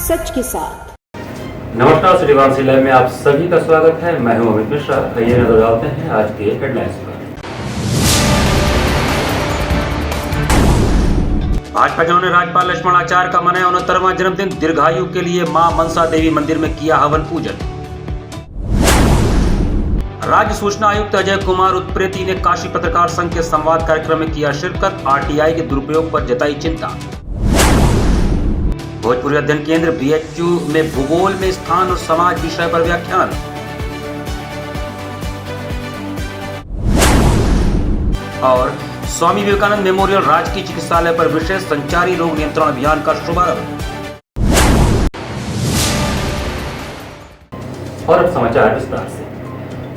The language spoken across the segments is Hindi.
सच के साथ। नमस्कार, सिटी लाइव में आप सभी का स्वागत है। मैं हूं अमित मिश्रा। आइए नजर डालते हैं आज के हेडलाइंस पर। भाजपा जनों ने राज्यपाल लक्ष्मण आचार्य का मनाया 69वां जन्मदिन। दीर्घायु के लिए मां मनसा देवी मंदिर में किया हवन पूजन। राज्य सूचना आयुक्त अजय कुमार उत्प्रेती ने काशी पत्रकार संघ के संवाद कार्यक्रम में किया शिरकत। आरटीआई के दुरुपयोग पर जताई चिंता। भोजपुरी अध्ययन केंद्र बीएचयू में भूगोल में स्थान और समाज विषय पर व्याख्यान। और स्वामी विवेकानंद मेमोरियल राजकीय चिकित्सालय पर विशेष संचारी रोग नियंत्रण अभियान का शुभारंभ। और अब समाचार विस्तार से।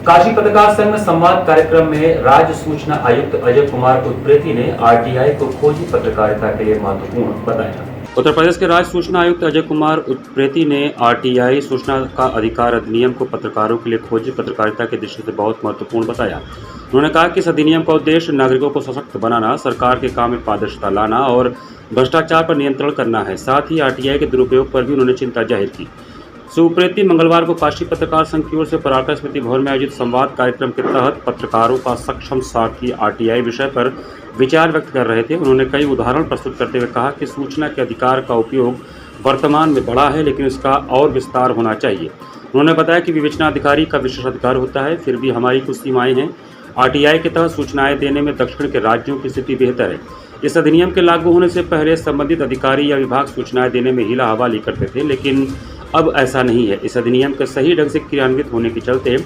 काशी पत्रकार संघ में संवाद कार्यक्रम में राज्य सूचना आयुक्त अजय कुमार उत्प्रेती ने आरटीआई को खोजी पत्रकारिता के लिए महत्वपूर्ण बताया। उत्तर प्रदेश के राज्य सूचना आयुक्त अजय कुमार उत्प्रेती ने आरटीआई सूचना का अधिकार अधिनियम को पत्रकारों के लिए खोजी पत्रकारिता की दृष्टि से बहुत महत्वपूर्ण बताया। उन्होंने कहा कि इस अधिनियम का उद्देश्य नागरिकों को सशक्त बनाना, सरकार के काम में पारदर्शिता लाना और भ्रष्टाचार पर नियंत्रण करना है। साथ ही आरटीआई के दुरुपयोग पर भी उन्होंने चिंता जाहिर की। श्री उत्प्रेती मंगलवार को काशी पत्रकार संघ की ओर से पराक्रम स्मृति भवन में आयोजित संवाद कार्यक्रम के तहत पत्रकारों का सक्षम सारथी आरटीआई विषय पर विचार व्यक्त कर रहे थे। उन्होंने कई उदाहरण प्रस्तुत करते हुए कहा कि सूचना के अधिकार का उपयोग वर्तमान में बढ़ा है, लेकिन इसका और विस्तार होना चाहिए। उन्होंने बताया कि विवेचना अधिकारी का विशेषाधिकार होता है, फिर भी हमारी कुछ सीमाएं हैं। आरटीआई के तहत सूचनाएं देने में दक्षिण के राज्यों की स्थिति बेहतर है। इस अधिनियम के लागू होने से पहले संबंधित अधिकारी या विभाग सूचनाएं देने में हीला हवाली करते थे, लेकिन अब ऐसा नहीं है। इस अधिनियम के सही ढंग से क्रियान्वित होने के चलते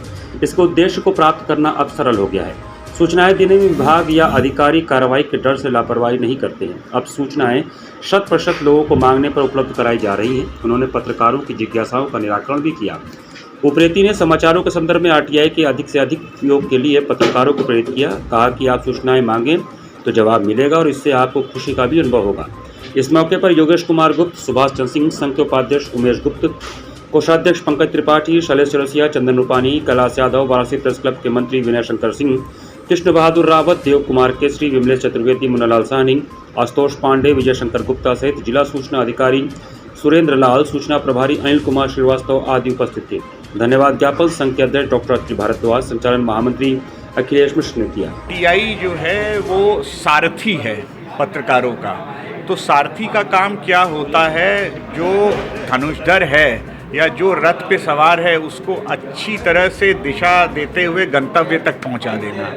इसके उद्देश्य को प्राप्त करना अब सरल हो गया है। सूचनाएं देने में विभाग या अधिकारी कार्रवाई के डर से लापरवाही नहीं करते हैं। अब सूचनाएं 100% लोगों को मांगने पर उपलब्ध कराई जा रही हैं। उन्होंने पत्रकारों की जिज्ञासाओं का निराकरण भी किया। उत्प्रेती ने समाचारों के संदर्भ में आरटीआई के अधिक से अधिक उपयोग के लिए पत्रकारों को प्रेरित किया। कहा कि आप सूचनाएं मांगें तो जवाब मिलेगा और इससे आपको खुशी का भी अनुभव होगा। इस मौके पर योगेश कुमार गुप्त, सुभाष चंद्र सिंह, संघ के उपाध्यक्ष उमेश गुप्त, कोषाध्यक्ष पंकज त्रिपाठी, शैलेश चौरसिया, चंदन रूपानी, कैलाश यादव, वाराणसी प्रेस क्लब के मंत्री विनय शंकर सिंह, कृष्ण बहादुर रावत, देव कुमार केसरी, विमलेश चतुर्वेदी, मुन्नालाल साहनी, आशुतोष पांडे, विजय शंकर गुप्ता सहित जिला सूचना अधिकारी सुरेंद्र लाल, सूचना प्रभारी अनिल कुमार श्रीवास्तव आदि उपस्थित थे। धन्यवाद ज्ञापन संघ के अध्यक्ष डॉक्टर अत्रि भारद्वाज, संचालन महामंत्री अखिलेश मिश्र ने किया। आरटीआई जो है वो सारथी है पत्रकारों का। तो सारथी का काम क्या होता है? जो धनुषधर है या जो रथ पे सवार है उसको अच्छी तरह से दिशा देते हुए गंतव्य तक पहुंचा देना।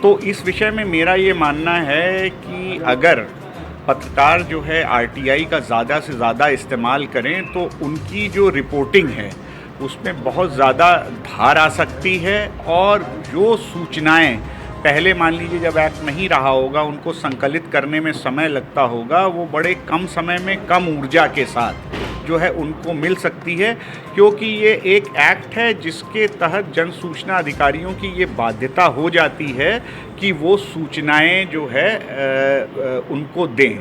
तो इस विषय में मेरा ये मानना है कि अगर पत्रकार जो है आरटीआई का ज़्यादा से ज़्यादा इस्तेमाल करें तो उनकी जो रिपोर्टिंग है उसमें बहुत ज़्यादा धार आ सकती है। और जो सूचनाएं पहले मान लीजिए जब एक्ट नहीं रहा होगा उनको संकलित करने में समय लगता होगा, वो बड़े कम समय में कम ऊर्जा के साथ जो है उनको मिल सकती है। क्योंकि ये एक एक्ट है जिसके तहत जन सूचना अधिकारियों की ये बाध्यता हो जाती है कि वो सूचनाएं जो है उनको दें।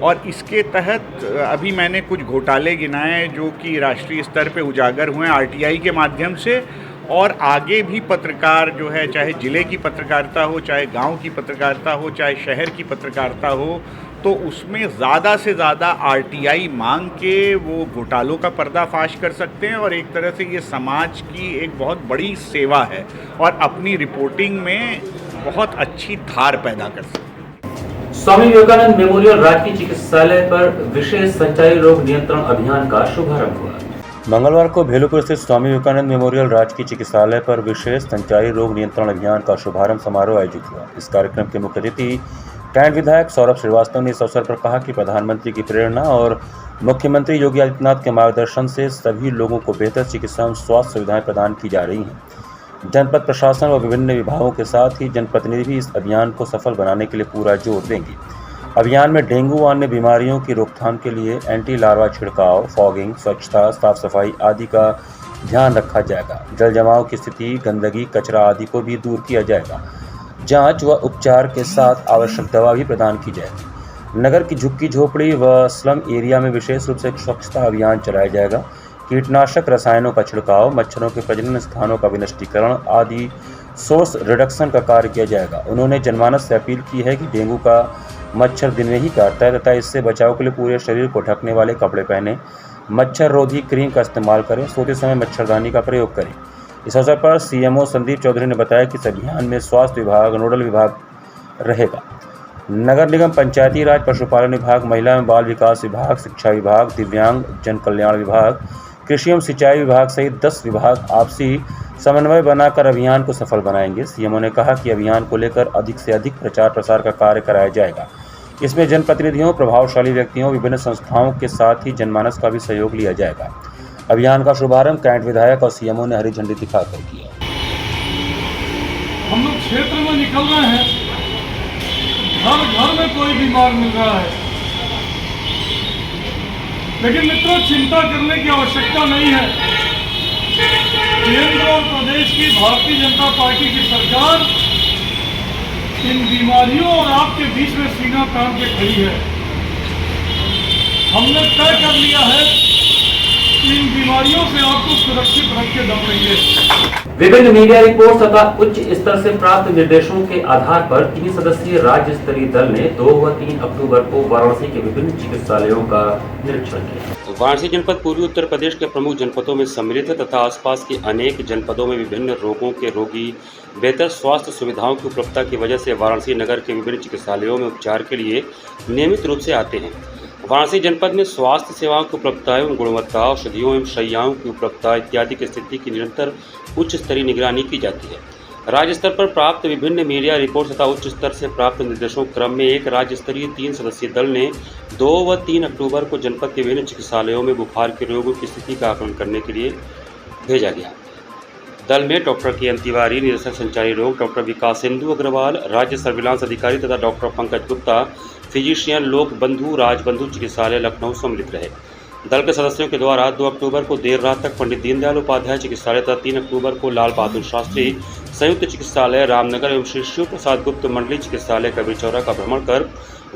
और इसके तहत अभी मैंने कुछ घोटाले गिनाए जो कि राष्ट्रीय स्तर पे उजागर हुए आरटीआई के माध्यम से। और आगे भी पत्रकार जो है, चाहे ज़िले की पत्रकारिता हो, चाहे गांव की पत्रकारिता हो, चाहे शहर की पत्रकारिता हो, तो उसमें ज़्यादा से ज़्यादा आरटीआई मांग के वो घोटालों का पर्दाफाश कर सकते हैं। और एक तरह से ये समाज की एक बहुत बड़ी सेवा है और अपनी रिपोर्टिंग में बहुत अच्छी धार पैदा कर सकते हैं। स्वामी विवेकानंद मेमोरियल राजकीय चिकित्सालय पर विशेष संचारी रोग नियंत्रण अभियान का शुभारंभ हुआ। मंगलवार को भेलूपुर स्थित स्वामी विवेकानंद मेमोरियल राजकीय चिकित्सालय पर विशेष संचारी रोग नियंत्रण अभियान का शुभारंभ समारोह आयोजित हुआ। इस कार्यक्रम के मुख्य अतिथि कैंट विधायक सौरभ श्रीवास्तव ने इस अवसर पर कहा कि प्रधानमंत्री की प्रेरणा और मुख्यमंत्री योगी आदित्यनाथ के मार्गदर्शन से सभी लोगों को बेहतर चिकित्सा एवं स्वास्थ्य सुविधाएं प्रदान की जा रही हैं। जनपद प्रशासन व विभिन्न विभागों के साथ ही जनप्रतिनिधि भी इस अभियान को सफल बनाने के लिए पूरा जोर देंगे। अभियान में डेंगू व अन्य बीमारियों की रोकथाम के लिए एंटी लार्वा छिड़काव, फॉगिंग, स्वच्छता, साफ सफाई आदि का ध्यान रखा जाएगा। जल जमाव की स्थिति, गंदगी, कचरा आदि को भी दूर किया जाएगा। जांच व उपचार के साथ आवश्यक दवा भी प्रदान की जाएगी। नगर की झुग्गी झोपड़ी व स्लम एरिया में विशेष रूप से स्वच्छता अभियान चलाया जाएगा। कीटनाशक रसायनों का छिड़काव, मच्छरों के प्रजनन स्थानों का विनष्टीकरण आदि सोर्स रिडक्शन का कार्य किया जाएगा। उन्होंने जनमानस से अपील की है कि डेंगू का मच्छर दिन में ही काटता है तथा इससे बचाव के लिए पूरे शरीर को ढकने वाले कपड़े पहने, मच्छर रोधी क्रीम का इस्तेमाल करें, सोते समय मच्छरदानी का प्रयोग करें। इस अवसर पर सीएमओ संदीप चौधरी ने बताया कि इस अभियान में स्वास्थ्य विभाग नोडल विभाग रहेगा। नगर निगम, पंचायती राज, पशुपालन विभाग, महिला एवं बाल विकास विभाग, शिक्षा विभाग, दिव्यांग जन कल्याण विभाग, कृषि एवं सिंचाई विभाग सहित 10 विभाग आपसी समन्वय बनाकर अभियान को सफल बनाएंगे। सीएमओ ने कहा कि अभियान को लेकर अधिक से अधिक प्रचार प्रसार का कार्य कराया जाएगा। इसमें जनप्रतिनिधियों, प्रभावशाली व्यक्तियों, विभिन्न संस्थाओं के साथ ही जनमानस का भी सहयोग लिया जाएगा। अभियान का शुभारंभ कैंट विधायक और सीएमओ ने हरी झंडी दिखाकर किया। हम लोग क्षेत्र में निकल रहे हैं, घर घर में कोई बीमार मिल रहा है, लेकिन मित्रों चिंता करने की आवश्यकता नहीं है। केंद्र और प्रदेश की भारतीय जनता पार्टी की सरकार इन बीमारियों और आपके बीच में सीना तान के खड़ी है। हमने तय कर लिया है कि इन बीमारियों से आपको सुरक्षित रख के दम लेंगे। विभिन्न मीडिया रिपोर्ट तथा उच्च स्तर से प्राप्त निर्देशों के आधार पर 3 सदस्यीय राज्य स्तरीय दल ने 2 व 3 अक्टूबर को वाराणसी के विभिन्न चिकित्सालयों का निरीक्षण किया। वाराणसी जनपद पूर्वी उत्तर प्रदेश के प्रमुख जनपदों में सम्मिलित है तथा आसपास के अनेक जनपदों में विभिन्न रोगों के रोगी बेहतर स्वास्थ्य सुविधाओं की उपलब्धता की वजह से वाराणसी नगर के विभिन्न चिकित्सालयों में उपचार के लिए नियमित रूप से आते हैं। वाराणसी जनपद में स्वास्थ्य सेवाओं की उपलब्धता एवं गुणवत्ता, औषधियों एवं शैय्याओं की उपलब्धता इत्यादि की स्थिति की निरंतर उच्च स्तरीय निगरानी की जाती है। राज्य स्तर पर प्राप्त विभिन्न मीडिया रिपोर्ट तथा उच्च स्तर से प्राप्त निर्देशों क्रम में एक राज्य स्तरीय 3 सदस्यीय दल ने 2 व 3 अक्टूबर को जनपद के विभिन्न चिकित्सालयों में बुखार के रोगों की स्थिति का आकलन करने के लिए भेजा गया। दल में डॉक्टर के एम तिवारी, निदेशक संचारी रोग, डॉक्टर विकासेंदु अग्रवाल, राज्य सर्विलांस अधिकारी तथा डॉक्टर पंकज गुप्ता, फिजिशियन लोक बंधु राजबंधु चिकित्सालय लखनऊ सम्मिलित रहे। दल के सदस्यों के द्वारा 2 अक्टूबर को देर रात तक पंडित दीनदयाल उपाध्याय चिकित्सालय तथा 3 अक्टूबर को लाल बहादुर शास्त्री संयुक्त चिकित्सालय रामनगर एवं श्री शिव प्रसाद गुप्त मंडली चिकित्सालय कबीर चौरा का भ्रमण कर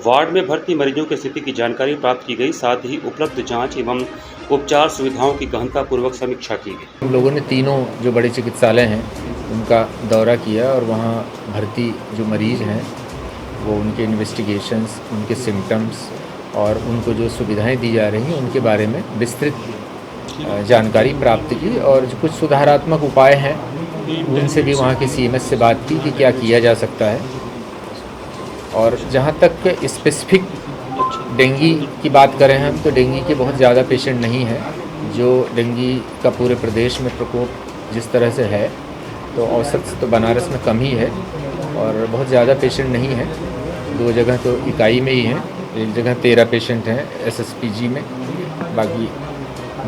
वार्ड में भर्ती मरीजों की स्थिति की जानकारी प्राप्त की गई। साथ ही उपलब्ध जांच एवं उपचार सुविधाओं की गहनतापूर्वक समीक्षा की गई। हम लोगों ने तीनों जो बड़े चिकित्सालय हैं उनका दौरा किया और वहाँ भर्ती जो मरीज हैं वो उनके इन्वेस्टिगेशंस, उनके सिम्टम्स और उनको जो सुविधाएं दी जा रही हैं उनके बारे में विस्तृत जानकारी प्राप्त की और जो कुछ सुधारात्मक उपाय हैं उनसे भी वहाँ के सीएमएस से बात की कि क्या किया जा सकता है। और जहाँ तक स्पेसिफिक डेंगू की बात करें हम तो डेंगू के बहुत ज़्यादा पेशेंट नहीं हैं। जो डेंगू का पूरे प्रदेश में प्रकोप जिस तरह से है तो औसत से तो बनारस में कम ही है और बहुत ज़्यादा पेशेंट नहीं है। 2 जगह तो इकाई में ही हैं, एक जगह 13 पेशेंट हैं एसएसपीजी में, बाकी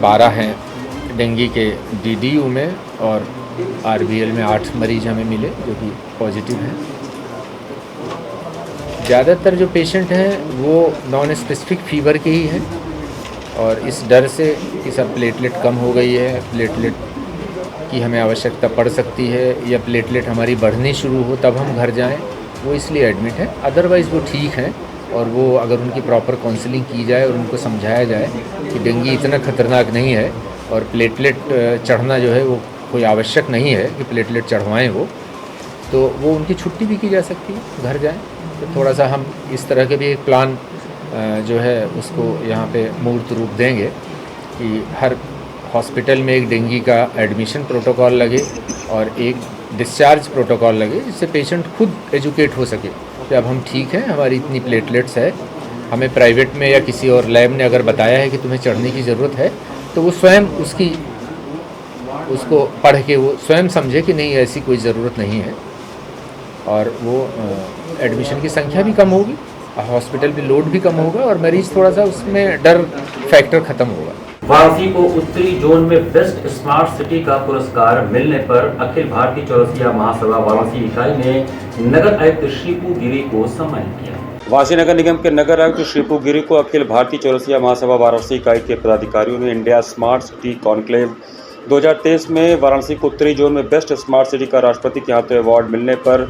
12 हैं डेंगू के डीडीयू में और आरबीएल में 8 मरीज हमें मिले जो कि पॉजिटिव हैं। ज़्यादातर जो पेशेंट हैं वो नॉन स्पेसिफिक फीवर के ही हैं और इस डर से कि सब प्लेटलेट कम हो गई है, प्लेटलेट की हमें आवश्यकता पड़ सकती है या प्लेटलेट हमारी बढ़नी शुरू हो तब हम घर जाएं, वो इसलिए एडमिट है। अदरवाइज़ वो ठीक हैं और वो अगर उनकी प्रॉपर काउंसलिंग की जाए और उनको समझाया जाए कि डेंगू इतना खतरनाक नहीं है और प्लेटलेट चढ़ना जो है वो कोई आवश्यक नहीं है कि प्लेटलेट चढ़वाएं तो वो उनकी छुट्टी भी की जा सकती है, घर जाएं। तो थोड़ा सा हम इस तरह के भी एक प्लान जो है उसको यहाँ पे मूर्त रूप देंगे कि हर हॉस्पिटल में एक डेंगू का एडमिशन प्रोटोकॉल लगे और एक डिस्चार्ज प्रोटोकॉल लगे जिससे पेशेंट खुद एजुकेट हो सके कि अब हम ठीक हैं, हमारी इतनी प्लेटलेट्स है। हमें प्राइवेट में या किसी और लैब ने अगर बताया है कि तुम्हें चढ़ने की ज़रूरत है तो वो स्वयं उसको पढ़ के वो स्वयं समझे कि नहीं ऐसी कोई ज़रूरत नहीं है और वो एडमिशन की संख्या भी कम होगी, हॉस्पिटल भी लोड भी कम होगा और मरीज़ थोड़ा सा उसमें डर फैक्टर ख़त्म होगा। वाराणसी को उत्तरी जोन में बेस्ट स्मार्ट सिटी का पुरस्कार मिलने पर अखिल भारतीय चौरसिया महासभा वाराणसी इकाई ने नगर आयुक्त श्रीपू गिरी को सम्मानित किया। वाराणसी नगर निगम के नगर आयुक्त श्रीपू गिरी को अखिल भारतीय चौरसिया महासभा वाराणसी इकाई के पदाधिकारियों ने इंडिया स्मार्ट सिटी कॉन्क्लेव 2023 में वाराणसी को उत्तरी जोन में बेस्ट स्मार्ट सिटी का राष्ट्रपति के हाथों अवार्ड मिलने पर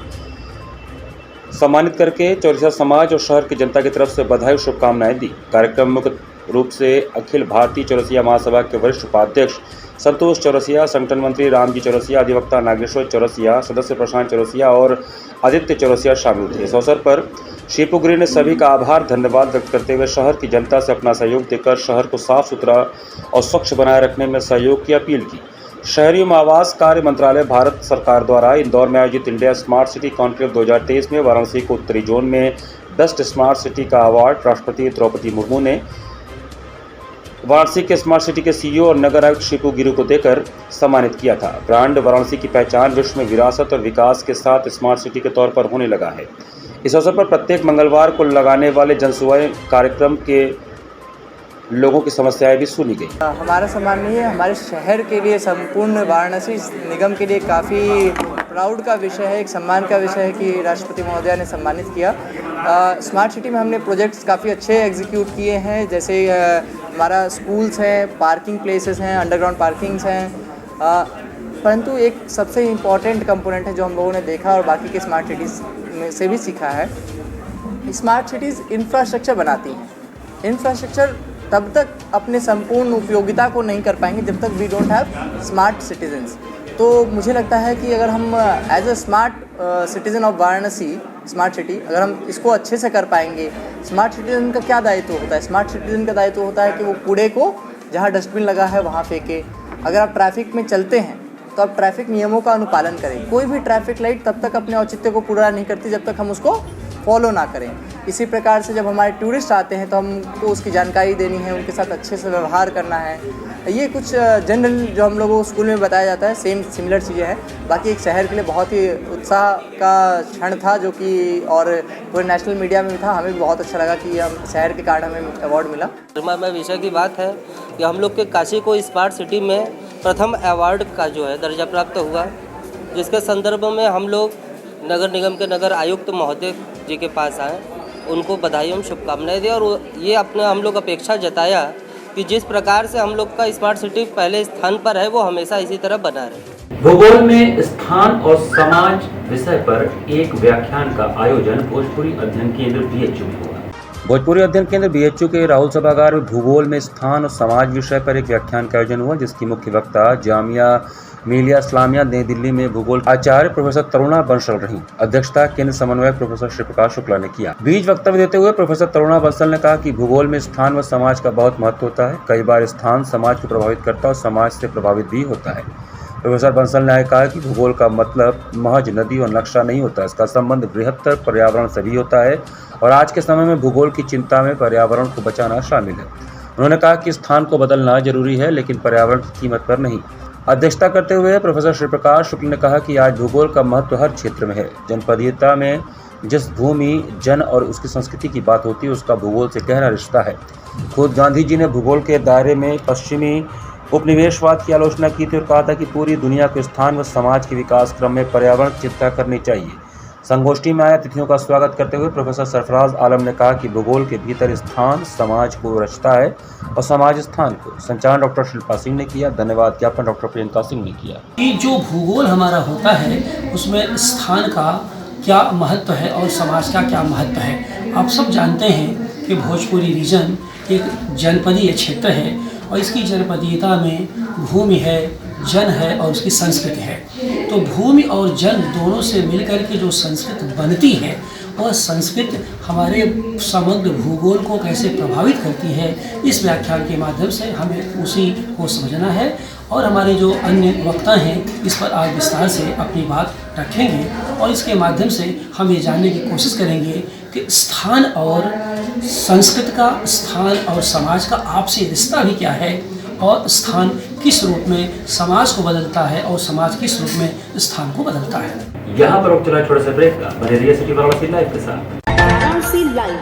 सम्मानित करके चौरसिया समाज और शहर की जनता की तरफ से बधाई और शुभकामनाएं दी। कार्यक्रम में रूप से अखिल भारतीय चौरसिया महासभा के वरिष्ठ उपाध्यक्ष संतोष चौरसिया, संगठन मंत्री रामजी चौरसिया, अधिवक्ता नागेश्वर चौरसिया, सदस्य प्रशांत चौरसिया और आदित्य चौरसिया शामिल थे। इस अवसर पर शिपू गिरी ने सभी का आभार धन्यवाद व्यक्त करते हुए शहर की जनता से अपना सहयोग देकर शहर को साफ सुथरा और स्वच्छ बनाए रखने में सहयोग की अपील की। शहरी एवं आवास कार्य मंत्रालय भारत सरकार द्वारा इंदौर में आयोजित इंडिया स्मार्ट सिटी कॉन्क्लेव 2023 में वाराणसी को उत्तरी जोन में बेस्ट स्मार्ट सिटी का अवार्ड राष्ट्रपति द्रौपदी मुर्मू ने वाराणसी के स्मार्ट सिटी के सीईओ और नगर आयुक्त शिपू गिरी को देकर सम्मानित किया था। ब्रांड वाराणसी की पहचान विश्व में विरासत और विकास के साथ स्मार्ट सिटी के तौर पर होने लगा है। इस अवसर पर प्रत्येक मंगलवार को लगाने वाले जनसुनवाई कार्यक्रम के लोगों की समस्याएं भी सुनी गई। हमारा सम्मानीय हमारे शहर के लिए, संपूर्ण वाराणसी निगम के लिए काफ़ी प्राउड का विषय है, एक सम्मान का विषय है कि राष्ट्रपति महोदया ने सम्मानित किया। स्मार्ट सिटी में हमने प्रोजेक्ट्स काफ़ी अच्छे एग्जीक्यूट किए हैं, जैसे हमारा स्कूल्स हैं, पार्किंग प्लेसेस हैं, अंडरग्राउंड पार्किंग्स हैं। परंतु एक सबसे इम्पॉर्टेंट कंपोनेंट है जो हम लोगों ने देखा और बाकी के स्मार्ट सिटीज़ में से भी सीखा है। स्मार्ट सिटीज़ इंफ्रास्ट्रक्चर बनाती हैं। इंफ्रास्ट्रक्चर तब तक अपने संपूर्ण उपयोगिता को नहीं कर पाएंगे जब तक we don't have smart citizens. तो मुझे लगता है कि अगर हम as a smart citizen of Varanasi smart city, अगर हम इसको अच्छे से कर पाएंगे। स्मार्ट सिटीज़न का क्या दायित्व होता है? स्मार्ट सिटीज़न का दायित्व होता है कि वो कूड़े को जहाँ डस्टबिन लगा है वहाँ फेंके। अगर आप ट्रैफिक में चलते हैं तो आप ट्रैफिक नियमों का अनुपालन करें। कोई भी ट्रैफिक लाइट तब तक अपने औचित्य को पूरा नहीं करती जब तक हम उसको फॉलो ना करें। इसी प्रकार से जब हमारे टूरिस्ट आते हैं तो हमको उसकी जानकारी देनी है, उनके साथ अच्छे से व्यवहार करना है। ये कुछ जनरल जो हम लोगों को स्कूल में बताया जाता है, सिमिलर चीज़ें हैं। बाकी एक शहर के लिए बहुत ही उत्साह का क्षण था जो कि और पूरे नेशनल मीडिया में भी था। हमें भी बहुत अच्छा लगा कि हम शहर के कारण हमें अवार्ड मिला। में विषय की बात है कि हम लोग के काशी को स्मार्ट सिटी में प्रथम अवार्ड का जो है दर्जा प्राप्त हुआ, जिसके संदर्भ में हम लोग नगर निगम के नगर आयुक्त महोदय जी के पास आए, उनको बधाई एवं शुभकामनाएं दी और ये अपने हम लोग अपेक्षा जताया कि जिस प्रकार से हम लोग का स्मार्ट सिटी पहले स्थान पर है वो हमेशा इसी तरह बना रहे। भूगोल में स्थान और समाज विषय पर एक व्याख्यान का आयोजन भोजपुरी अध्ययन केंद्र बीएचयू में हुआ। भोजपुरी अध्ययन केंद्र बीएचयू के राहुल सभागार में भूगोल में स्थान और समाज विषय पर एक व्याख्यान का आयोजन हुआ, जिसकी मुख्य वक्ता जामिया मिलिया इस्लामिया नई दिल्ली में भूगोल आचार्य प्रोफेसर तरुणा बंसल रही। अध्यक्षता केंद्र समन्वयक प्रोफेसर श्री प्रकाश शुक्ला ने किया। बीच वक्तव्य देते हुए प्रोफेसर तरुणा बंसल ने कहा कि भूगोल में स्थान व समाज का बहुत महत्व होता है। कई बार स्थान समाज को प्रभावित करता है और समाज से प्रभावित भी होता है। प्रोफेसर बंसल ने कहा कि भूगोल का मतलब महज नदी और नक्शा नहीं होता, इसका संबंध बृहत्तर पर्यावरण से भी होता है और आज के समय में भूगोल की चिंता में पर्यावरण को बचाना शामिल है। उन्होंने कहा कि स्थान को बदलना जरूरी है, लेकिन पर्यावरण की कीमत पर नहीं। अध्यक्षता करते हुए प्रोफेसर श्री प्रकाश शुक्ल ने कहा कि आज भूगोल का महत्व हर क्षेत्र में है। जनपदीयता में जिस भूमि, जन और उसकी संस्कृति की बात होती है, उसका भूगोल से गहरा रिश्ता है। खुद गांधी जी ने भूगोल के दायरे में पश्चिमी उपनिवेशवाद की आलोचना की थी और कहा था कि पूरी दुनिया को स्थान व समाज के विकास क्रम में पर्यावरण की चिंता करनी चाहिए। संगोष्ठी में आए अतिथियों का स्वागत करते हुए प्रोफेसर सरफराज आलम ने कहा कि भूगोल के भीतर स्थान समाज को रचता है और समाज स्थान को। संचालन डॉक्टर शिल्पा सिंह ने किया। धन्यवाद ज्ञापन डॉक्टर प्रियंका सिंह ने किया। कि जो भूगोल हमारा होता है उसमें स्थान का क्या महत्व है और समाज का क्या महत्व है। आप सब जानते हैं कि भोजपुरी रीजन एक जनपदीय क्षेत्र है और इसकी जनपदीयता में भूमि है, जन है और उसकी संस्कृति है। तो भूमि और जन दोनों से मिलकर के जो संस्कृति बनती है और संस्कृति हमारे समग्र भूगोल को कैसे प्रभावित करती है, इस व्याख्यान के माध्यम से हमें उसी को समझना है। और हमारे जो अन्य वक्ता हैं इस पर आज विस्तार से अपनी बात रखेंगे और इसके माध्यम से हम ये जानने की कोशिश करेंगे कि स्थान और संस्कृति का, स्थान और समाज का आपसी रिश्ता भी क्या है और स्थान किस रूप में समाज को बदलता है और समाज किस रूप में स्थान को बदलता है। यहाँ पर चला छोटा सा ब्रेक का, बने रहिए सिटी वाराणसी लाइव के साथ। वाराणसी लाइव,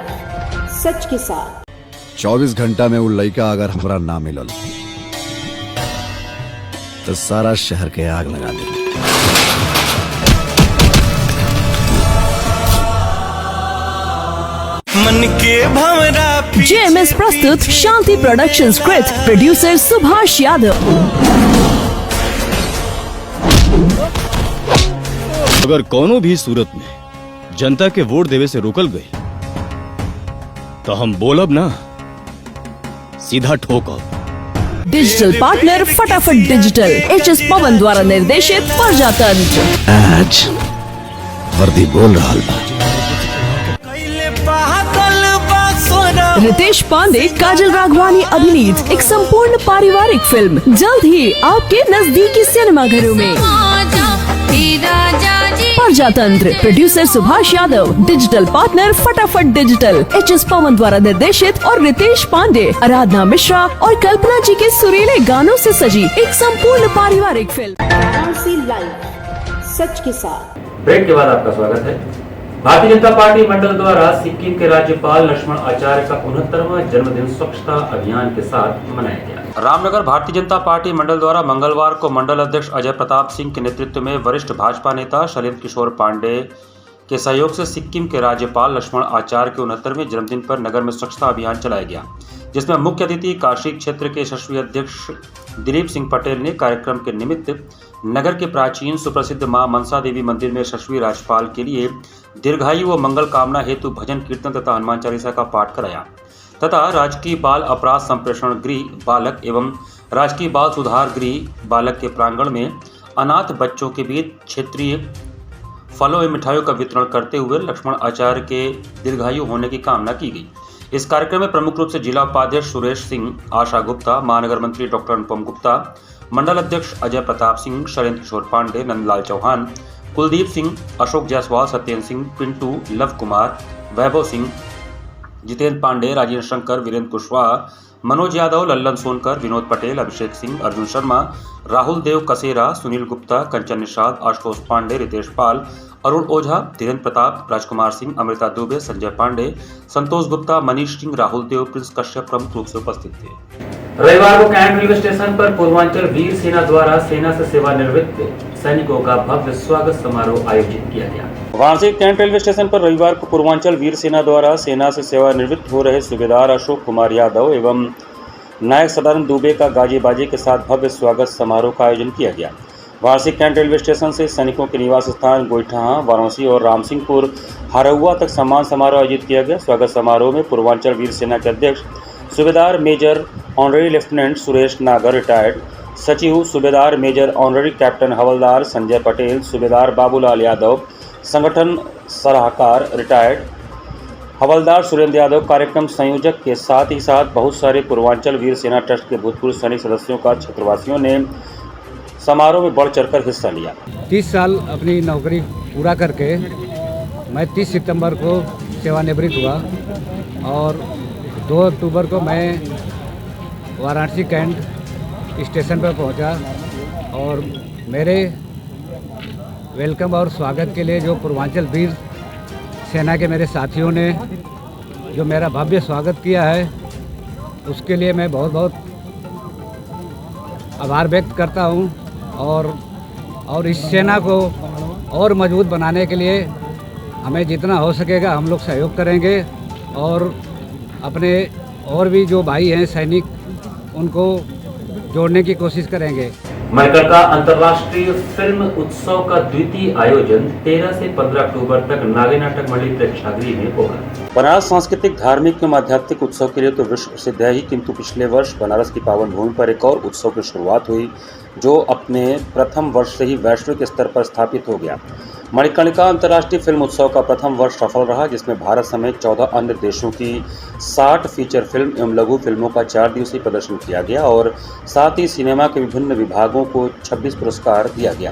सच के साथ। 24 घंटा में वो लड़का अगर हमरा ना मिलल तो सारा शहर के आग लगा दे। मन के भंवरा जेएमएस प्रस्तुत Shanti production script, producer Subhash Yadav. अगर कोनो भी सूरत में जनता के वोट देवे से रोकल गई तो हम बोलब ना, सीधा ठोको। डिजिटल पार्टनर फटाफट डिजिटल, HS पवन द्वारा निर्देशित प्रजातंत्र। आज वर्दी बोल रहा बा। रितेश पांडे, काजल राघवानी अभिनीत एक संपूर्ण पारिवारिक फिल्म जल्द ही आपके नजदीकी सिनेमाघरों में। प्रजातंत्र, producer Subhash Yadav, digital partner फटाफट डिजिटल, HS पवन द्वारा निर्देशित और रितेश पांडे, आराधना मिश्रा और कल्पना जी के सुरीले गानों से सजी एक संपूर्ण पारिवारिक फिल्म सच के साथ। ब्रेक के बाद आपका स्वागत है। भारतीय जनता पार्टी मंडल द्वारा सिक्किम के राज्यपाल लक्ष्मण आचार्य का 69वां जन्मदिन स्वच्छता अभियान के साथ मनाया गया। रामनगर भारतीय जनता पार्टी मंडल द्वारा मंगलवार को मंडल अध्यक्ष अजय प्रताप सिंह के नेतृत्व में वरिष्ठ भाजपा नेता शैलेंद्र किशोर पांडे के सहयोग से सिक्किम के राज्यपाल लक्ष्मण आचार्य के 69वें जन्मदिन पर नगर में स्वच्छता अभियान चलाया गया, जिसमें मुख्य अतिथि काशी क्षेत्र के यशस्वी अध्यक्ष दिलीप सिंह पटेल ने कार्यक्रम के निमित्त नगर के प्राचीन सुप्रसिद्ध मां मनसा देवी मंदिर में यशस्वी राज्यपाल के लिए दीर्घायु व मंगल कामना हेतु भजन कीर्तन तथा हनुमान चालीसा का पाठ कराया तथा राजकीय बाल अपराध संप्रेषण गृह बालक एवं राजकीय बाल सुधार गृह बालक के प्रांगण में अनाथ बच्चों के बीच क्षेत्रीय फलों एवं मिठाइयों का वितरण करते हुए लक्ष्मण आचार्य के दीर्घायु होने की कामना की गई। इस कार्यक्रम में प्रमुख रूप से जिला उपाध्यक्ष सुरेश सिंह, आशा गुप्ता, महानगर मंत्री डॉक्टर अनुपम गुप्ता, मंडल अध्यक्ष अजय प्रताप सिंह, शैलेंद्र किशोर पांडे, नंदलाल चौहान, कुलदीप सिंह, अशोक जायसवाल, सत्येंद्र सिंह, पिंटू, लव कुमार, वैभव सिंह, जितेंद्र पांडे, राजेंद्र शंकर, वीरेंद्र कुशवाहा, मनोज यादव, लल्लन सोनकर, विनोद पटेल, अभिषेक सिंह, अर्जुन शर्मा, राहुल देव कसेरा, सुनील गुप्ता, कंचन निषाद, आशुतोष पांडे, रितेश पाल, अरुण ओझा, धीरेन्द्र प्रताप, राजकुमार सिंह, अमृता दुबे, संजय पांडे, संतोष गुप्ता, मनीष सिंह, राहुल देव, प्रिंस कश्यप प्रमुख रूप से उपस्थित थे। रविवार को कैंट रेलवे स्टेशन पर पूर्वांचल वीर सेना द्वारा सेना से सेवानिवृत्त सैनिकों का भव्य स्वागत समारोह आयोजित किया गया। वाराणसी कैंट रेलवे स्टेशन पर रविवार को पूर्वांचल वीर सेना द्वारा सेना से सेवानिवृत्त हो रहे सूबेदार अशोक कुमार यादव एवं नायक सदानंद दुबे का गाजे बाजे के साथ भव्य स्वागत समारोह का आयोजन किया गया। वाराणसी कैंट रेलवे स्टेशन से सैनिकों के निवास स्थान गोईठा, वाराणसी और रामसिंहपुर हरहुआ तक सम्मान समारोह आयोजित किया गया। स्वागत समारोह में पूर्वांचल वीर सेना के अध्यक्ष सूबेदार मेजर ऑनररी लेफ्टिनेंट सुरेश नागर रिटायर्ड, सचिव सूबेदार मेजर ऑनररी कैप्टन हवलदार संजय पटेल, सूबेदार बाबूलाल यादव, संगठन सलाहकार रिटायर्ड हवलदार सुरेंद्र यादव, कार्यक्रम संयोजक के साथ ही साथ बहुत सारे पूर्वांचल वीर सेना ट्रस्ट के भूतपूर्व सैनिक सदस्यों का क्षेत्रवासियों ने समारोह में बढ़ चढ़कर हिस्सा लिया। 30 साल अपनी नौकरी पूरा करके मैं 30 सितंबर को सेवानिवृत्त हुआ और 2 अक्टूबर को मैं वाराणसी कैंट स्टेशन पर पहुंचा और मेरे वेलकम और स्वागत के लिए जो पूर्वांचल वीर सेना के मेरे साथियों ने जो मेरा भव्य स्वागत किया है उसके लिए मैं बहुत बहुत आभार व्यक्त करता हूं और इस सेना को और मजबूत बनाने के लिए हमें जितना हो सकेगा हम लोग सहयोग करेंगे और अपने और भी जो भाई हैं सैनिक उनको जोड़ने की कोशिश करेंगे। मणिकर्णिका अंतर्राष्ट्रीय फिल्म उत्सव का द्वितीय आयोजन 13 से 15 अक्टूबर तक नागे नाटक मंडली प्रेक्षागृह में होगा। बनारस सांस्कृतिक, धार्मिक एवं आध्यात्मिक उत्सव के लिए तो विश्व प्रसिद्ध है ही, किंतु पिछले वर्ष बनारस की पावन भूमि पर एक और उत्सव की शुरुआत हुई जो अपने प्रथम वर्ष से ही वैश्विक स्तर पर स्थापित हो गया। मणिकर्णिका अंतर्राष्ट्रीय फिल्म उत्सव का प्रथम वर्ष सफल रहा, जिसमें भारत समेत 14 अन्य देशों की 60 फीचर फिल्म एवं लघु फिल्मों का 4 दिवसीय प्रदर्शन किया गया और साथ ही सिनेमा के विभिन्न विभागों को 26 पुरस्कार दिया गया।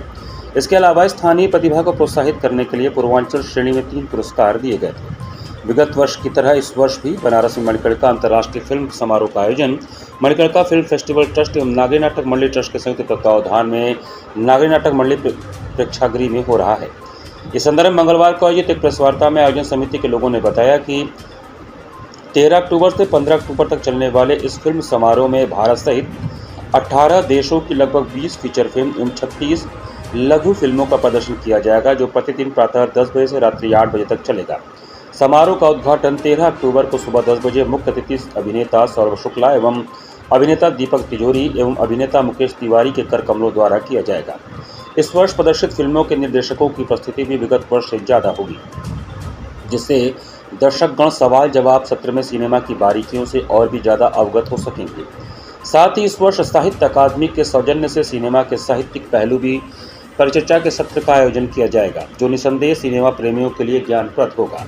इसके अलावा स्थानीय प्रतिभा को प्रोत्साहित करने के लिए पूर्वांचल श्रेणी में 3 पुरस्कार दिए गए थे। विगत वर्ष की तरह इस वर्ष भी बनारस में मणिकर्णिका अंतर्राष्ट्रीय फिल्म समारोह का आयोजन मणिकर्णिका फिल्म फेस्टिवल ट्रस्ट एवं नागे नाटक मंडली ट्रस्ट के संयुक्त तत्वावधान में नागे नाटक मंडली प्रेक्षागृह में हो रहा है। इस संदर्भ में मंगलवार को आयोजित एक प्रेस वार्ता में आयोजन समिति के लोगों ने बताया कि 13 अक्टूबर से 15 अक्टूबर तक चलने वाले इस फिल्म समारोह में भारत सहित 18 देशों की लगभग 20 फीचर फिल्म एवं 36 लघु फिल्मों का प्रदर्शन किया जाएगा, जो प्रतिदिन प्रातः 10 बजे से रात्रि 8 बजे तक चलेगा। समारोह का उद्घाटन 13 अक्टूबर को सुबह 10 बजे मुख्य अतिथि अभिनेता सौरभ शुक्ला एवं अभिनेता दीपक तिजोरी एवं अभिनेता मुकेश तिवारी के कर कमलों द्वारा किया जाएगा। इस वर्ष प्रदर्शित फिल्मों के निर्देशकों की उपस्थिति भी विगत वर्ष से ज़्यादा होगी, जिससे दर्शकगण सवाल जवाब सत्र में सिनेमा की बारीकियों से और भी ज़्यादा अवगत हो सकेंगे। साथ ही इस वर्ष साहित्य अकादमी के सौजन्य से सिनेमा के साहित्यिक पहलू भी परिचर्चा के सत्र का आयोजन किया जाएगा, जो निसंदेह सिनेमा प्रेमियों के लिए ज्ञानप्रद होगा।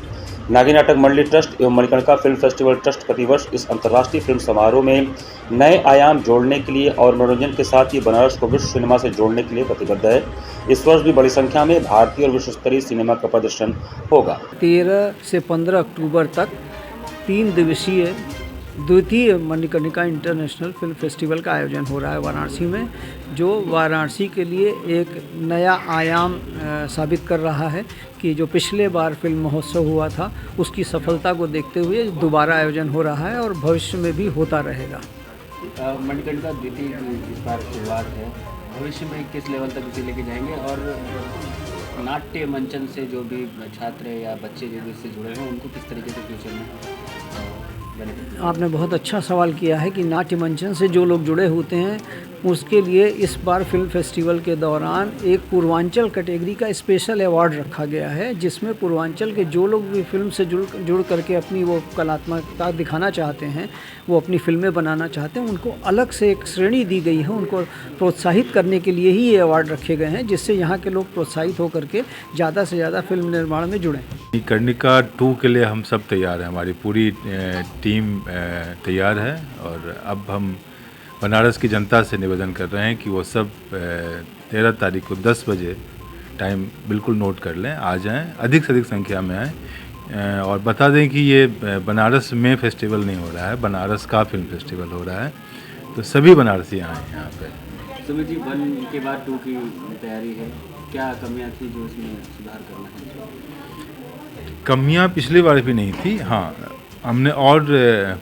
नागी नाटक मंडली ट्रस्ट एवं मणिकर्णिका फिल्म फेस्टिवल ट्रस्ट प्रतिवर्ष इस अंतर्राष्ट्रीय फिल्म समारोह में नए आयाम जोड़ने के लिए और मनोरंजन के साथ ही बनारस को विश्व सिनेमा से जोड़ने के लिए प्रतिबद्ध है। इस वर्ष भी बड़ी संख्या में भारतीय और विश्व स्तरीय सिनेमा का प्रदर्शन होगा। 13 से 15 अक्टूबर तक 3 दिवसीय द्वितीय मणिकर्णिका इंटरनेशनल फिल्म फेस्टिवल का आयोजन हो रहा है वाराणसी में, जो वाराणसी के लिए एक नया आयाम साबित कर रहा है कि जो पिछले बार फिल्म महोत्सव हुआ था उसकी सफलता को देखते हुए दोबारा आयोजन हो रहा है और भविष्य में भी होता रहेगा। मणिकर्णिका द्वितीय की इस बार शुरुआत है, भविष्य में किस लेवल तक इसे लेके जाएंगे और नाट्य मंचन से जो भी छात्र या बच्चे जो भी इससे जुड़े हैं उनको किस तरीके से फ्यूचर में आपने बहुत अच्छा सवाल किया है कि नाट्य मंचन से जो लोग जुड़े होते हैं उसके लिए इस बार फिल्म फेस्टिवल के दौरान एक पूर्वांचल कैटेगरी का स्पेशल अवार्ड रखा गया है, जिसमें पूर्वांचल के जो लोग भी फिल्म से जुड़ करके अपनी वो कलात्मकता दिखाना चाहते हैं, वो अपनी फिल्में बनाना चाहते हैं, उनको अलग से एक श्रेणी दी गई है। उनको प्रोत्साहित करने के लिए ही ये अवार्ड रखे गए हैं, जिससे यहाँ के लोग प्रोत्साहित होकर के ज़्यादा से ज़्यादा फिल्म निर्माण में जुड़ें। कर्णिका 2 के लिए हम सब तैयार हैं, हमारी पूरी टीम तैयार है और अब हम बनारस की जनता से निवेदन कर रहे हैं कि वो सब 13 तारीख को 10 बजे टाइम बिल्कुल नोट कर लें, आ जाएं, अधिक से अधिक संख्या में आएँ और बता दें कि ये बनारस में फेस्टिवल नहीं हो रहा है, बनारस का फिल्म फेस्टिवल हो रहा है, तो सभी बनारसी आए हैं यहाँ पे। सुमित जी, 1 के बाद 2 की तैयारी है, क्या कमियाँ थी जो इसमें सुधार करना है? कमियाँ पिछली बार भी नहीं थी, हाँ हमने और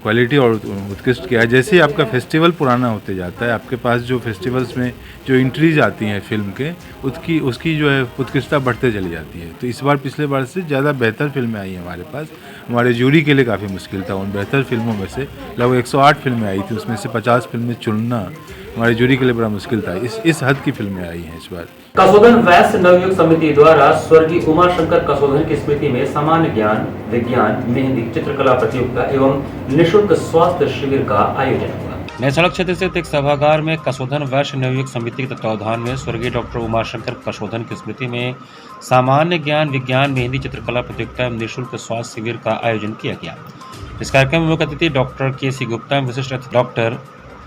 क्वालिटी और उत्कृष्ट किया है। जैसे ही आपका फेस्टिवल पुराना होते जाता है, आपके पास जो फेस्टिवल्स में जो एंट्रीज आती हैं फिल्म के, उसकी जो है उत्कृष्टता बढ़ते चली जाती है। तो इस बार पिछले बार से ज़्यादा बेहतर फिल्में आई हैं हमारे पास। हमारे जूरी के लिए काफ़ी मुश्किल था, उन बेहतर फिल्मों में से लगभग 108 फिल्में आई थी, उसमें से 50 फिल्में चुनना हमारे जूरी के लिए बड़ा मुश्किल था। इस हद की फिल्में आई हैं इस बार। कसोधन वैश्य नवयुग समिति द्वारा स्वर्गीय उमाशंकर कसोधन की स्मृति में सामान्य ज्ञान, विज्ञान, मेहंदी, चित्रकला प्रतियोगिता एवं निःशुल्क स्वास्थ्य शिविर का आयोजन हुआ। नए सड़क क्षेत्र स्थित एक सभागार में कसोधन वैश्य नवयुग समिति के तत्वावधान में स्वर्गीय डॉक्टर उमाशंकर कसोधन की स्मृति में सामान्य ज्ञान, विज्ञान, मेहंदी, चित्रकला प्रतियोगिता एवं निःशुल्क स्वास्थ्य शिविर का आयोजन किया गया। इस कार्यक्रम में मुख्य अतिथि डॉक्टर के.सी. गुप्ता, विशिष्ट अतिथि डॉक्टर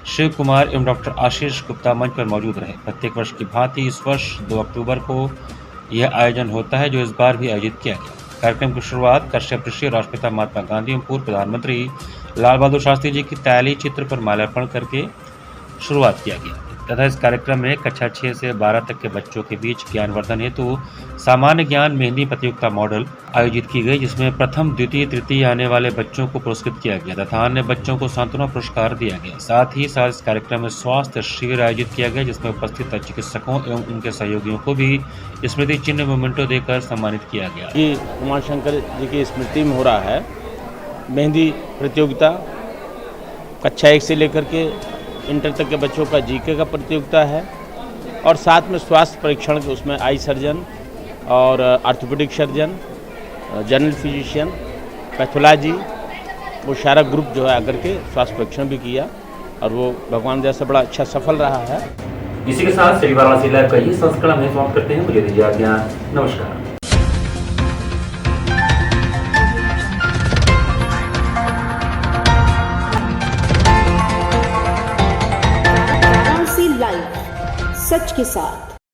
शिव कुमार एवं डॉक्टर आशीष गुप्ता मंच पर मौजूद रहे। प्रत्येक वर्ष की भांति इस वर्ष 2 अक्टूबर को यह आयोजन होता है, जो इस बार भी आयोजित किया गया। कार्यक्रम की शुरुआत कश्यप ऋषि, राष्ट्रपिता महात्मा गांधी एवं पूर्व प्रधानमंत्री लाल बहादुर शास्त्री जी की तैली चित्र पर माल्यार्पण करके शुरुआत किया गया तथा इस कार्यक्रम में कक्षा 6 से 12 तक के बच्चों के बीच ज्ञानवर्धन हेतु सामान्य ज्ञान मेहंदी प्रतियोगिता मॉडल आयोजित की गई, जिसमें प्रथम, द्वितीय, तृतीय आने वाले बच्चों को पुरस्कृत किया गया तथा अन्य बच्चों को सांत्वना पुरस्कार दिया गया। साथ ही इस कार्यक्रम में स्वास्थ्य शिविर आयोजित किया गया, जिसमें उपस्थित चिकित्सकों एवं उनके सहयोगियों को भी स्मृति चिन्ह मोमेंटो देकर सम्मानित किया गया। ये उमाशंकर जी की स्मृति में हो रहा है मेहंदी प्रतियोगिता। कक्षा 1 से लेकर के इंटर तक के बच्चों का जीके का प्रतियोगिता है और साथ में स्वास्थ्य परीक्षण के उसमें आई सर्जन और orthopaedic surgeon, general physician, pathology, वो सारा ग्रुप जो है आकर के स्वास्थ्य परीक्षण भी किया और वो भगवान दया से बड़ा अच्छा सफल रहा है। इसी के साथ श्री वाराणसी लाइव का ये संस्करण हम समाप्त करते हैं। मुझे दीजिए आज्ञा, नमस्कार। सच के साथ।